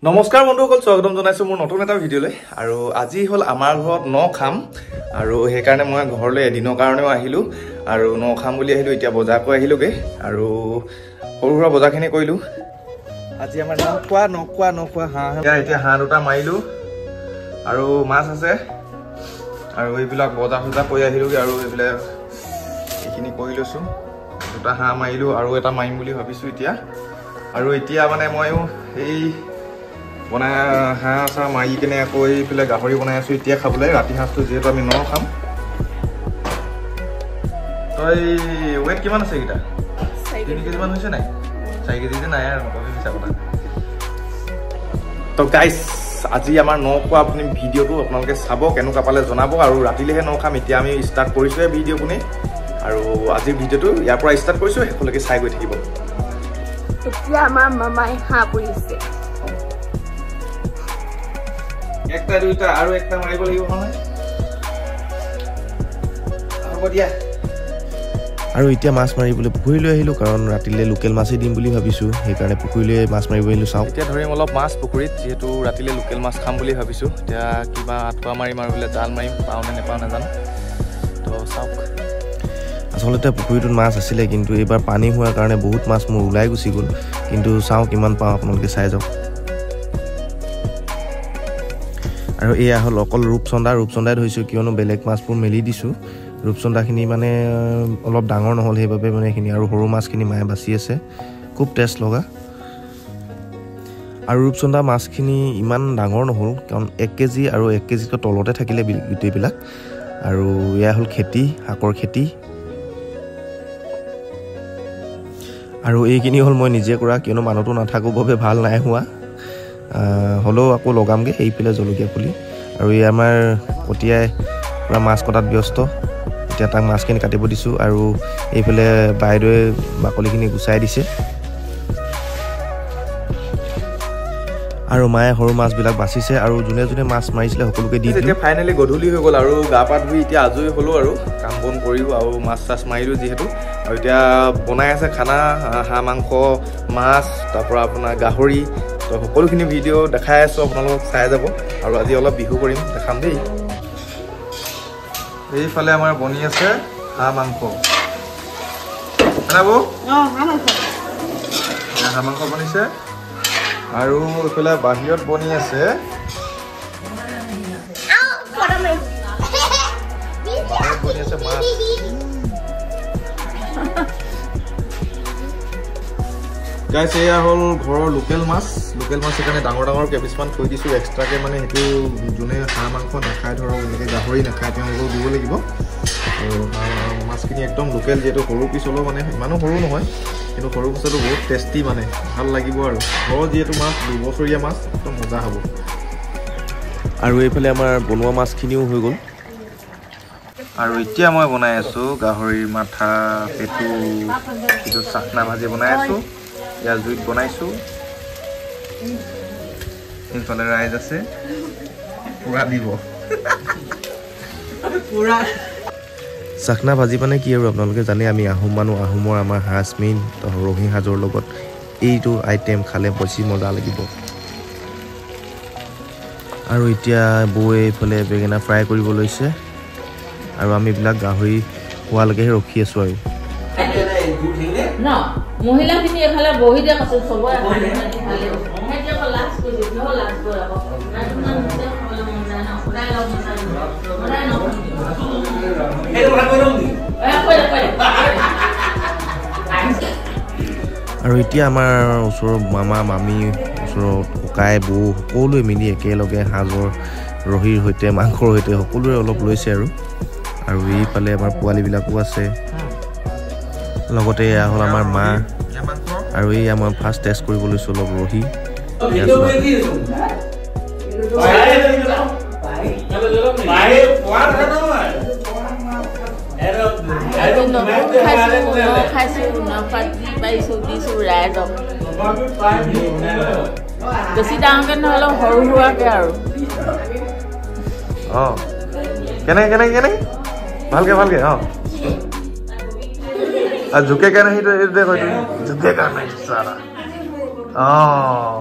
নমস্কাৰ বন্ধুসকল, স্বাগতম জনাইছো মোৰ নতুন এটা ভিডিঅ'লৈ। আৰু আজি হ'ল আমাৰ ঘৰত ন খাম, আৰু সেইকাৰণে মই ঘৰলৈ এদিনৰ কাৰণেও আহিলোঁ আৰু ন খাম বুলি আহিলোঁ। এতিয়া বজাৰ কৰি আহিলোঁগৈ আৰু সৰু সুৰা বজাৰখিনি কৰিলোঁ। আজি আমাৰ নখোৱা হাঁহ, এতিয়া হাঁহ দুটা মাৰিলোঁ আৰু মাছ আছে আৰু এইবিলাক বজাৰ চজাৰ কৰি আহিলোঁগৈ আৰু এইবিলাক এইখিনি কৰি লৈছোঁ। দুটা হাঁহ মাৰিলোঁ আৰু এটা মাৰিম বুলি ভাবিছোঁ এতিয়া। আৰু এতিয়া মানে ময়ো এই বনাই হাঁহ চাহ মাৰি কিনে আকৌ এইফালে গাহৰি বনাই আছোঁ এতিয়া খাবলৈ, ৰাতি সাঁজটো যিহেতু আমি ন খাম। তই ৱেইট কিমান আছে এইকেইটা? 3 কেজিমান হৈছে নাই? 4 কেজি যে নাই আৰু নকবি মিছা কথা। তো গাইছ, আজি আমাৰ ন খোৱা আপুনি ভিডিঅ'টো আপোনালোকে চাব, কেনেকুৱা পালে জনাব। আৰু ৰাতিলৈহে ন খাম, এতিয়া আমি ষ্টাৰ্ট কৰিছোঁহে ভিডিঅ' কোনে। আৰু আজিৰ ভিডিঅ'টো ইয়াৰ পৰা ষ্টাৰ্ট কৰিছোঁ, শেষলৈকে চাই গৈ থাকিব। এতিয়া আমাৰ মামাই হাঁহ পুৰিছে। একটা দুইটা আৰু একটা মাৰিব লাগিব নহয়, হ'ব দিয়া। আৰু এতিয়া মাছ মাৰিবলৈ পুখুৰীলৈ আহিলোঁ, কাৰণ ৰাতিলৈ লোকেল মাছেই দিম বুলি ভাবিছোঁ, সেইকাৰণে পুখুৰীলৈ মাছ মাৰিব আহিলোঁ। চাওঁ এতিয়া ধৰিম অলপ মাছ পুখুৰীত, যিহেতু ৰাতিলৈ লোকেল মাছ খাম বুলি ভাবিছোঁ। এতিয়া কিবা আঁঠুৱা মাৰিম আৰু বোলে জাল মাৰিম, পাওঁ নে নেপাওঁ নাজানো। তো চাওক, আচলতে পুখুৰীটোত মাছ আছিলে, কিন্তু এইবাৰ পানী হোৱাৰ কাৰণে বহুত মাছ মোৰ ওলাই গুচি গ'ল। কিন্তু চাওঁ কিমান পাওঁ, আপোনালোকে চাই যাওক। আৰু এয়া হ'ল অকল ৰূপচন্দাই ধৰিছোঁ, কিয়নো বেলেগ মাছবোৰ মেলি দিছোঁ। ৰূপচন্দাখিনি মানে অলপ ডাঙৰ নহ'ল, সেইবাবে মানে এইখিনি আৰু সৰু মাছখিনি মায়ে বাচি আছে, খুব টেষ্ট লগা। আৰু ৰূপচন্দা মাছখিনি ইমান ডাঙৰ নহ'ল, কাৰণ 1 কেজি আৰু 1 কেজিতকৈ তলতে থাকিলে গোটেইবিলাক। আৰু এয়া হ'ল খেতি, শাকৰ খেতি। আৰু এইখিনি হ'ল মই নিজে কৰা, কিয়নো মানুহটো নাথাকোঁ বাবে ভাল নাই হোৱা। হ'লেও আকৌ লগামগৈ এইফালে জলকীয়া পুলি। আৰু এই আমাৰ কটীয়াই পূৰা মাছ কটাত ব্যস্ত, এতিয়া তাক মাছখিনি কাটিব দিছোঁ। আৰু এইফালে বাইদেৱে বাকলিখিনি গুচাই দিছে, আৰু মায়ে সৰু মাছবিলাক বাচিছে, আৰু যোনে যোনে মাছ মাৰিছিলে সকলোকে দি দিলোঁ। এতিয়া ফাইনেলি গধূলি হৈ গ'ল আৰু গা পা ধুই এতিয়া আজৰি হ'লোঁ আৰু কাম বন কৰিও আৰু মাছ চাছ মাৰিলোঁ যিহেতু। আৰু এতিয়া বনাই আছে খানা, হাঁহ মাংস, মাছ, তাৰপৰা আপোনাৰ গাহৰি। তো সকলোখিনি ভিডিঅ' দেখাই আছোঁ, আপোনালোকক চাই যাব। আৰু আজি অলপ বিহু কৰিম, দেখাম দেই। এইফালে আমাৰ বনি আছে হাঁহ মাংস, হাঁহ মাংস বনিছে। আৰু এইফালে বাহিৰত বনি আছে মাছ। গাইছ, এয়া হ'ল ঘৰৰ লোকেল মাছ। সেইকাৰণে ডাঙৰ ডাঙৰ কেপিছমান থৈ দিছোঁ এক্সট্ৰাকৈ, মানে সেইটো যোনে হাঁহ মাংস নাখায়, ধৰক এনেকৈ গাহৰি নাখায়, তেওঁলোকেও দিব লাগিব। আৰু মাছখিনি একদম লোকেল, যিহেতু সৰু পিচ হ'লেও মানে ইমানো সৰু নহয়, কিন্তু সৰু পিচতো বহুত টেষ্টি, মানে ভাল লাগিব। আৰু ঘৰৰ যিহেতু মাছ, 2 বছৰীয়া মাছ, একদম মজা হ'ব। আৰু এইফালে আমাৰ বনোৱা মাছখিনিও হৈ গ'ল। আৰু এতিয়া মই বনাই আছোঁ গাহৰিৰ মাথা, পেটু, সেইটো চাকনা ভাজি বনাই আছোঁ। এয়া জুইত বনাইছোঁ। সেইফালে ৰাইজ আছে, পুৰা দিব। চাকনা ভাজি মানে কি আৰু আপোনালোকে জানে, আমি আহোম মানুহ, আহোমৰ আমাৰ সাজ মেইন। তো ৰহি সাজৰ লগত এইটো আইটেম খালে বেছি মজা লাগিব। আৰু এতিয়া বৌয়ে এইফালে বেঙেনা ফ্ৰাই কৰিব লৈছে, আৰু আমি এইবিলাক গাহৰি হোৱালৈকেহে ৰখি আছোঁ। আৰু মহিলাখিনি এফালে বহি দিয়া আছে, চবৰে আৰু এতিয়া আমাৰ ওচৰৰ মামা মামী, ওচৰৰ ককাই বৌ সকলোৱে মিলি একেলগে সাজৰ ৰহিৰ সৈতে, মাংসৰ সৈতে সকলোৰে অলপ লৈছে। আৰু এইফালে আমাৰ পোৱালীবিলাকো আছে, লগতে এয়া হ'ল আমাৰ মা। আৰু এই মই ফাৰ্ষ্ট টেষ্ট কৰিব লৈছোঁ অলপ ৰহি। বেছি ডাঙৰকে নহ'লেও সৰু সুৰাকে আৰু। অঁ, কেনেকৈ ভালকৈ অঁ। झुके क्या नहीं तो दे झुके का नहीं सारा অঁ